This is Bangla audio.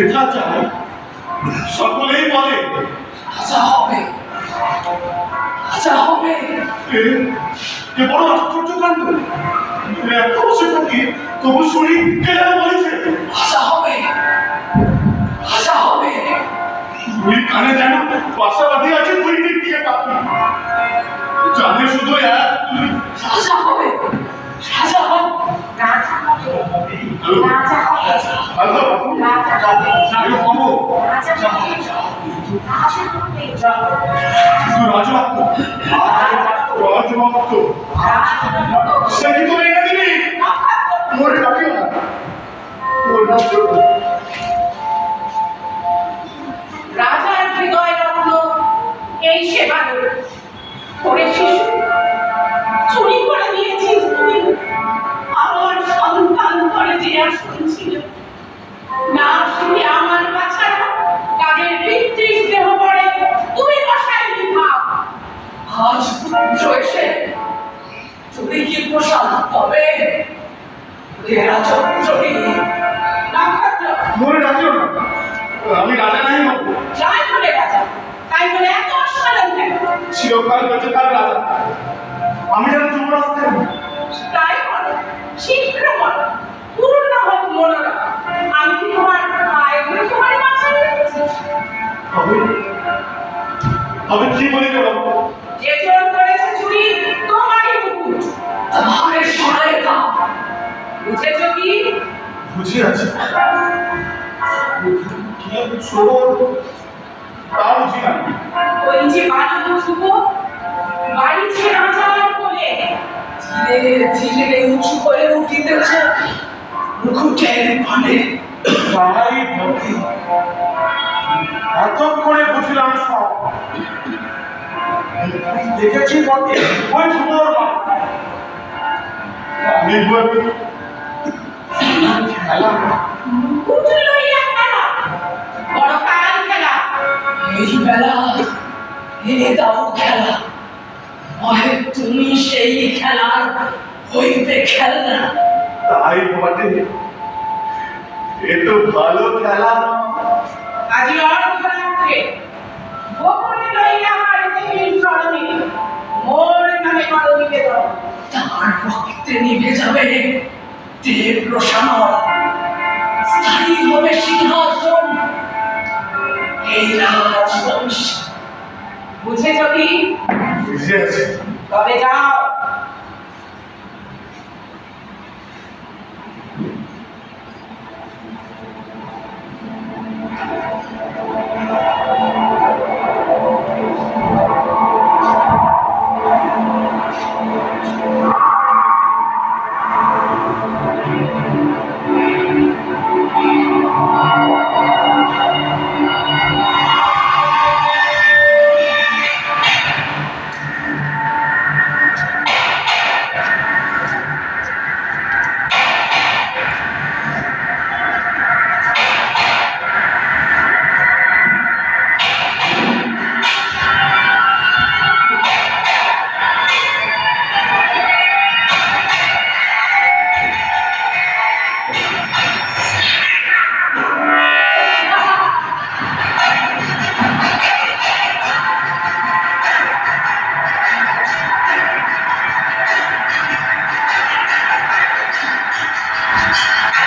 এটা জানে, সকলেই বলে রাজা হবে, রাজা হবে। এ বড় আশ্চর্য কাণ্ড। এত বছর থাকি তবু শুনি কে যেন বলেছে রাজা হবে, রাজা হবে। দুই কানে যেন বাসা বাঁধি আছে দুই দিক দিয়ে পাখি, জানে শুধু এক রাজা হবে, রাজা হবে। রাজা হবে, রাজা হবে, ভালো রাজা হবে, আগে হবো রাজা হবে, রাজা হবে, শুধু রাজভক্ত রাজভক্ত সে কি তুমি এনে দিবি মরে ডাকিও না মরে ডাকিও না। রাজার হৃদয় রত্ন এই সেবা করে শিশু চুরি করে নিয়েছিস তুই। আমার সন্তান করে যে আসন ছিল না, শুধু আমার বাছারা তাদের পিতৃস্নেহ করে তুই বসাই ভাব। আজ পুত্র এসে তুমি কি প্রসাদ পাবে? রাজপুত্রী নক্ষত্র মরে ডাকিও না, আমি রাজা নাই হবো। যাই বলে রাজা, তাই বলে এত অসাধারণ কেন? চিরকাল বেঁচে থাক রাজা, আমি যেন যুবরাজ থাকবো। তাই বলো, শীঘ্র বলো, পূর্ণ হোক মনোরম। আমি কি তোমার পায়ে তোমার বাঁচাই রেখেছি? তবে তবে কি বলি বলো, যে চোর করেছে চুরি তোমারই মুকুট। তাহারে শোনায় না। বুঝেছ কি? বুঝে আছে কি চোর তা বুঝি না। ওই যে বালক যুবক বাড়িছে রাজার কোলে, ধীরে ধীরে উঁচু করে উঠিতেছে মুকুটের পানে। তাই ভাবি এতক্ষণে বুঝলাম সব। দেখেছি বটে ওই ঝুমোর মা, আমি ভাবি খেলা মুকুট লইয়া খেলা, বড় কাল খেলা। এই বেলা এনে দাও খেলা, নহে তুমি সেই খেলার হইবে খেলনা। তাই বটে, এ তো ভালো খেলা। আজি অর্ধরাত্রে গোপনে লইয়া আমার দেবীর চরণে মোর নামে করো নিবেদন। তার রক্তে নিভে যাবে দেব রসানল, স্থায়ী হবে সিংহাসন এই রাজবংশ। বুঝেছ কি? বুঝে আছে তবে যাও,